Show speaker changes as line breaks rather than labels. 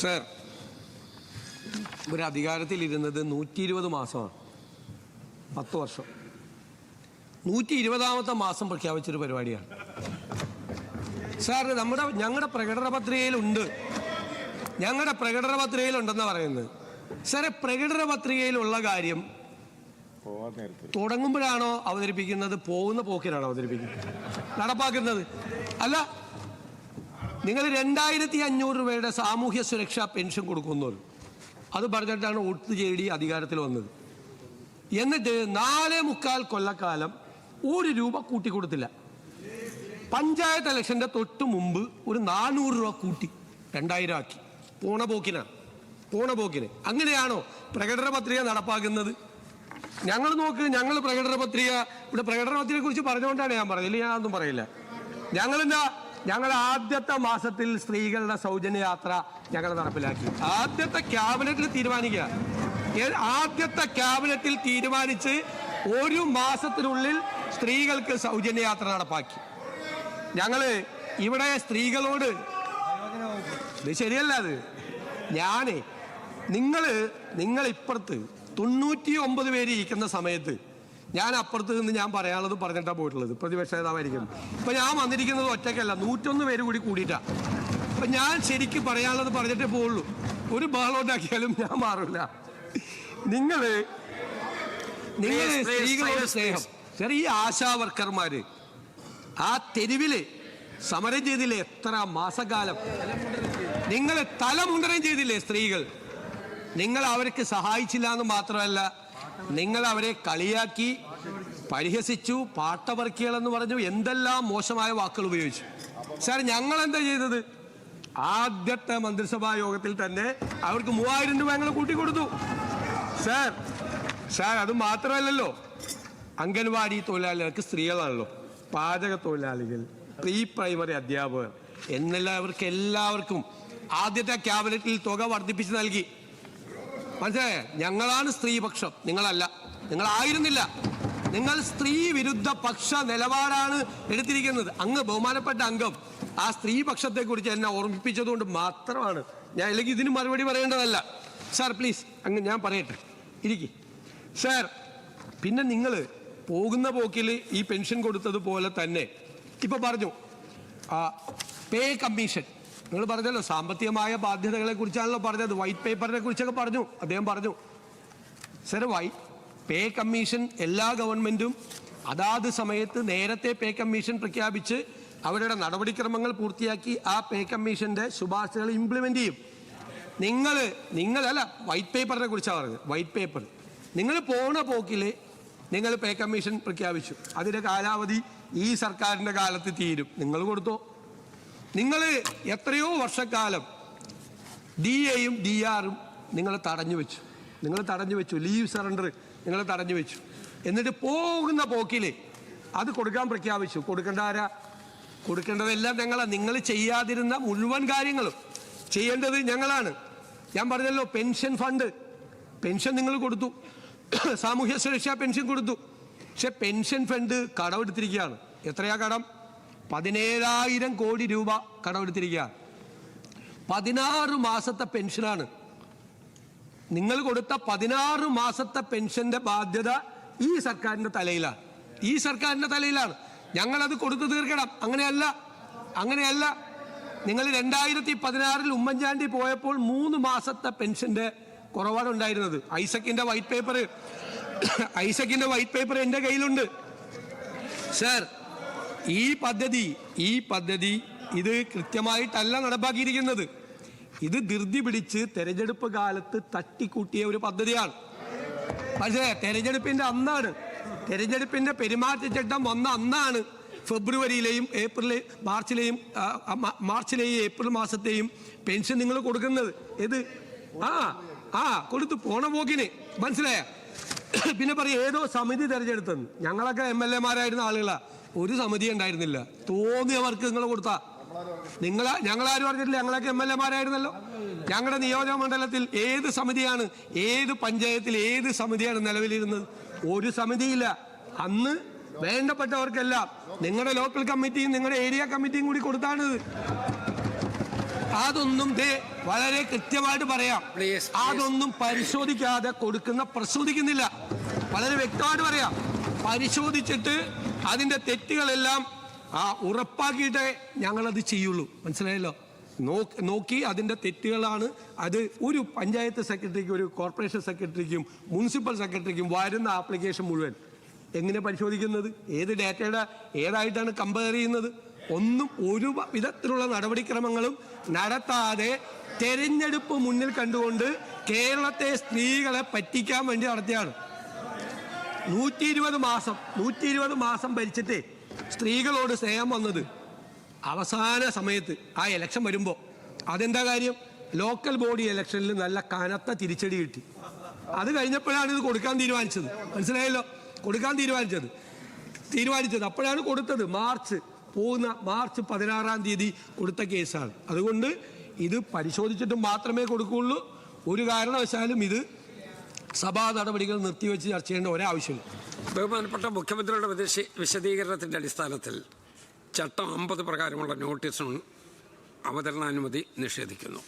Sir, ഒരു അധികാരത്തിലിരുന്നത് 120 മാസമാണ്, 10 വർഷം. 120ാമത്തെ മാസം പ്രഖ്യാപിച്ചൊരു പരിപാടിയാണ് സാർ. ഞങ്ങളുടെ പ്രകടന പത്രികയിലുണ്ട്, ഞങ്ങളുടെ പ്രകടന പത്രികയിലുണ്ടെന്ന് പറയുന്നത്. സാറെ, പ്രകടന പത്രികയിലുള്ള കാര്യം തുടങ്ങുമ്പോഴാണോ അവതരിപ്പിക്കുന്നത്, പോകുന്ന പോക്കിലാണോ അവതരിപ്പിക്കുന്നത്, നടപ്പാക്കുന്നത്? അല്ല, നിങ്ങൾ 2500 രൂപയുടെ സാമൂഹ്യ സുരക്ഷാ പെൻഷൻ കൊടുക്കുന്നവർ അത് പറഞ്ഞിട്ടാണ് വോട്ട് ചെയ്തി അധികാരത്തിൽ വന്നത്. എന്നിട്ട് 4.25 കൊല്ലക്കാലം 1 രൂപ കൂട്ടിക്കൊടുത്തില്ല. പഞ്ചായത്ത് ഇലക്ഷന്റെ തൊട്ട് മുമ്പ് ഒരു 400 രൂപ കൂട്ടി 2000 ആക്കി. പോണ പോക്കിന് അങ്ങനെയാണോ പ്രകടന പത്രിക നടപ്പാക്കുന്നത്? ഞങ്ങൾ ഞങ്ങൾ പ്രകടന പത്രിക, ഇവിടെ പ്രകടന പത്രികയെ കുറിച്ച് പറഞ്ഞുകൊണ്ടാണ് ഞാൻ പറഞ്ഞത്, ഇല്ല ഞാനൊന്നും പറയില്ല. ഞങ്ങൾ ആദ്യത്തെ മാസത്തിൽ സ്ത്രീകളുടെ സൗജന്യ യാത്ര ഞങ്ങൾ നടപ്പിലാക്കി. ആദ്യത്തെ ക്യാബിനറ്റിൽ തീരുമാനിച്ച് 1 മാസത്തിനുള്ളിൽ സ്ത്രീകൾക്ക് സൗജന്യ യാത്ര നടപ്പാക്കി. ഞങ്ങള് ഇവിടെ സ്ത്രീകളോട്, ഇത് ശരിയല്ല, അത് നിങ്ങൾ ഇപ്പുറത്ത് 99 പേര് ഇരിക്കുന്ന സമയത്ത് ഞാൻ അപ്പുറത്ത് നിന്ന് ഞാൻ പറയാനുള്ളത് പറഞ്ഞിട്ടാണ് പോയിട്ടുള്ളത്. പ്രതിപക്ഷ നേതാവായിരിക്കും. ഇപ്പൊ ഞാൻ വന്നിരിക്കുന്നത് ഒറ്റയ്ക്കല്ല, 101 പേര് കൂടിയിട്ടാ. അപ്പൊ ഞാൻ ശരിക്കും പറയാനുള്ളത് പറഞ്ഞിട്ടേ പോവുള്ളൂ. ഒരു ബഹളം ഉണ്ടാക്കിയാലും ഞാൻ മാറില്ല. നിങ്ങള് സ്ത്രീകളോട് സ്നേഹം. ഈ ആശാ വർക്കർമാര് ആ തെരുവില് സമരം ചെയ്തില്ലേ എത്ര മാസക്കാലം? നിങ്ങൾ തലമുണ്ടനം ചെയ്തില്ലേ സ്ത്രീകൾ? നിങ്ങൾ അവർക്ക് സഹായിച്ചില്ല എന്ന് മാത്രമല്ല, നിങ്ങൾ അവരെ കളിയാക്കി, പരിഹസിച്ചു, പാട്ടവർക്കികളെന്ന് പറഞ്ഞു, എന്തെല്ലാം മോശമായ വാക്കുകൾ ഉപയോഗിച്ചു. സാർ, ഞങ്ങൾ എന്താ ചെയ്തത്? ആദ്യത്തെ മന്ത്രിസഭാ യോഗത്തിൽ തന്നെ അവർക്ക് 3000 രൂപ ഞങ്ങൾ കൂട്ടിക്കൊടുത്തു. സാർ, അത് മാത്രമല്ലല്ലോ, അംഗൻവാടി തൊഴിലാളികൾക്ക് സ്ത്രീകളാണല്ലോ, പാചക തൊഴിലാളികൾ, പ്രീ പ്രൈമറി അധ്യാപകർ അവർക്ക് എല്ലാവർക്കും ആദ്യത്തെ ക്യാബിനറ്റിൽ തുക വർദ്ധിപ്പിച്ച് നൽകി. മനസ്സിലായേ? ഞങ്ങളാണ് സ്ത്രീപക്ഷം, നിങ്ങളല്ല, നിങ്ങളായിരുന്നില്ല. നിങ്ങൾ സ്ത്രീ വിരുദ്ധ പക്ഷ നിലപാടാണ് എടുത്തിരിക്കുന്നത്. ബഹുമാനപ്പെട്ട അംഗം ആ സ്ത്രീപക്ഷത്തെ കുറിച്ച് എന്നെ ഓർമ്മിപ്പിച്ചതുകൊണ്ട് മാത്രമാണ് ഞാൻ, അല്ലെങ്കിൽ ഇതിന് മറുപടി പറയേണ്ടതല്ല. സാർ പ്ലീസ്, ഞാൻ പറയട്ടെ, ഇരിക്കും സാർ. പിന്നെ നിങ്ങൾ പോകുന്ന പോക്കിൽ ഈ പെൻഷൻ കൊടുത്തതുപോലെ തന്നെ ഇപ്പൊ പറഞ്ഞു പേ കമ്മീഷൻ. നിങ്ങൾ പറഞ്ഞല്ലോ സാമ്പത്തികമായ ബാധ്യതകളെ കുറിച്ചാണല്ലോ പറഞ്ഞത്, വൈറ്റ് പേപ്പറിനെ കുറിച്ചൊക്കെ പറഞ്ഞു, അദ്ദേഹം പറഞ്ഞു. സാർ, പേ കമ്മീഷൻ എല്ലാ ഗവൺമെന്റും അതാത് സമയത്ത് നേരത്തെ പേ കമ്മീഷൻ പ്രഖ്യാപിച്ച് അവരുടെ നടപടിക്രമങ്ങൾ പൂർത്തിയാക്കി ആ പേ കമ്മീഷന്റെ ശുപാർശകൾ ഇംപ്ലിമെന്റ് ചെയ്യും. നിങ്ങളല്ല, വൈറ്റ് പേപ്പറിനെ കുറിച്ചാണ് പറഞ്ഞത്. വൈറ്റ് പേപ്പർ നിങ്ങൾ പോണ പോക്കിൽ നിങ്ങൾ പേ കമ്മീഷൻ പ്രഖ്യാപിച്ചു, അതിന്റെ കാലാവധി ഈ സർക്കാരിന്റെ കാലത്ത് തീരും. നിങ്ങൾ കൊടുത്തോ? നിങ്ങൾ എത്രയോ വർഷക്കാലം DAയും DR-ഉം നിങ്ങൾ തടഞ്ഞു വെച്ചു. ലീവ് സറണ്ടർ നിങ്ങൾ തടഞ്ഞു വെച്ചു. എന്നിട്ട് പോകുന്ന പോക്കിൽ അത് കൊടുക്കാൻ പ്രഖ്യാപിച്ചു. കൊടുക്കേണ്ടതെല്ലാം ഞങ്ങളാണ്. നിങ്ങൾ ചെയ്യാതിരുന്ന മുഴുവൻ കാര്യങ്ങളും ചെയ്യേണ്ടത് ഞങ്ങളാണ്. ഞാൻ പറഞ്ഞല്ലോ, പെൻഷൻ നിങ്ങൾ കൊടുത്തു, സാമൂഹ്യ സുരക്ഷാ പെൻഷൻ കൊടുത്തു. പക്ഷെ പെൻഷൻ ഫണ്ട് കടമെടുത്തിരിക്കുകയാണ്. എത്രയാ കടം? 17,000 കോടി രൂപ കടമെടുത്തിരിക്കുകയാണ്. 16 മാസത്തെ പെൻഷനാണ് നിങ്ങൾ കൊടുത്ത. 16 മാസത്തെ പെൻഷന്റെ ബാധ്യത ഈ സർക്കാരിന്റെ തലയിലാണ്. ഞങ്ങളത് കൊടുത്തു തീർക്കണം. അങ്ങനെയല്ല. നിങ്ങൾ 2016 ഉമ്മൻചാണ്ടി പോയപ്പോൾ 3 മാസത്തെ പെൻഷന്റെ കുറവാണ് ഉണ്ടായിരുന്നത്. ഐസക്കിന്റെ വൈറ്റ് പേപ്പർ എൻ്റെ കയ്യിലുണ്ട്. സാർ, ഈ പദ്ധതി ഇത് കൃത്യമായിട്ടല്ല നടപ്പാക്കിയിരിക്കുന്നത്. ഇത് ധൃതി പിടിച്ച് തെരഞ്ഞെടുപ്പ് കാലത്ത് തട്ടിക്കൂട്ടിയ ഒരു പദ്ധതിയാണ്. പക്ഷേ തെരഞ്ഞെടുപ്പിന്റെ പെരുമാറ്റച്ചട്ടം വന്ന അന്നാണ് ഫെബ്രുവരിയിലെയും മാർച്ചിലെയും ഏപ്രിൽ മാസത്തെയും പെൻഷൻ നിങ്ങൾ കൊടുക്കുന്നത്. കൊടുത്തു പോണ പോക്കിന്. മനസ്സിലായ? പിന്നെ പറയും ഏതോ സമിതി തെരഞ്ഞെടുത്തെന്ന്. ഞങ്ങളൊക്കെ MLA-മാരായിരുന്ന ആളുകളാ, ഒരു സമിതി ഉണ്ടായിരുന്നില്ല. തോന്നിയവർക്ക് നിങ്ങൾ കൊടുത്താ. ഞങ്ങളാരും പറഞ്ഞിട്ടില്ല, ഞങ്ങളൊക്കെ MLA-മാരായിരുന്നല്ലോ. ഞങ്ങളുടെ നിയോജക മണ്ഡലത്തിൽ ഏത് പഞ്ചായത്തിൽ ഏത് സമിതിയാണ് നിലവിലിരുന്നത്? ഒരു സമിതിയില്ല. അന്ന് വേണ്ടപ്പെട്ടവർക്കെല്ലാം നിങ്ങളുടെ ലോക്കൽ കമ്മിറ്റിയും നിങ്ങളുടെ ഏരിയ കമ്മിറ്റിയും കൂടി കൊടുത്താണിത്. അതൊന്നും വളരെ കൃത്യമായിട്ട് പറയാം. അതൊന്നും പരിശോധിക്കാതെ പ്രശോധിക്കുന്നില്ല. വളരെ വ്യക്തമായിട്ട് പറയാം. പരിശോധിച്ചിട്ട് അതിന്റെ തെറ്റുകളെല്ലാം ഉറപ്പാക്കിയിട്ടേ ഞങ്ങളത് ചെയ്യുള്ളൂ. മനസ്സിലായല്ലോ? നോക്കി അതിന്റെ തെറ്റുകളാണ് അത് ഒരു പഞ്ചായത്ത് സെക്രട്ടറിക്കും ഒരു കോർപ്പറേഷൻ സെക്രട്ടറിക്കും മുനിസിപ്പൽ സെക്രട്ടറിക്കും വരുന്ന ആപ്ലിക്കേഷൻ മുഴുവൻ എങ്ങനെ പരിശോധിക്കുന്നത്? ഏത് ഡാറ്റയുടെ ഏതായിട്ടാണ് കമ്പയർ ചെയ്യുന്നത്? ഒന്നും ഒരു വിധത്തിലുള്ള നടപടിക്രമങ്ങളും നടത്താതെ തെരഞ്ഞെടുപ്പ് മുന്നിൽ കണ്ടുകൊണ്ട് കേരളത്തെ സ്ത്രീകളെ പറ്റിക്കാൻ വേണ്ടി നടത്തിയാണ്. 120 മാസം ഭരിച്ചിട്ട് സ്ത്രീകളോട് സ്നേഹം വന്നത് അവസാന സമയത്ത് ആ ഇലക്ഷൻ വരുമ്പോൾ. അതെന്താ കാര്യം? ലോക്കൽ ബോഡി ഇലക്ഷനിൽ നല്ല കനത്ത തിരിച്ചടി കിട്ടി. അത് കഴിഞ്ഞപ്പോഴാണ് ഇത് കൊടുക്കാൻ തീരുമാനിച്ചത്. മനസ്സിലായല്ലോ? കൊടുക്കാൻ തീരുമാനിച്ചത് അപ്പോഴാണ് കൊടുത്തത്. മാർച്ച് 16-ാം തീയതി കൊടുത്ത കേസാണ്. അതുകൊണ്ട് ഇത് പരിശോധിച്ചിട്ട് മാത്രമേ കൊടുക്കുകയുള്ളൂ. ഒരു കാരണവശാലും ഇത് സഭാ നടപടികൾ നിർത്തിവെച്ച് ചർച്ച ചെയ്യേണ്ട ഒരാവശ്യമില്ല.
ബഹുമാനപ്പെട്ട മുഖ്യമന്ത്രിയുടെ വിശദീകരണത്തിൻ്റെ അടിസ്ഥാനത്തിൽ ചട്ടം 50 പ്രകാരമുള്ള നോട്ടീസിന് അവതരണാനുമതി നിഷേധിക്കുന്നു.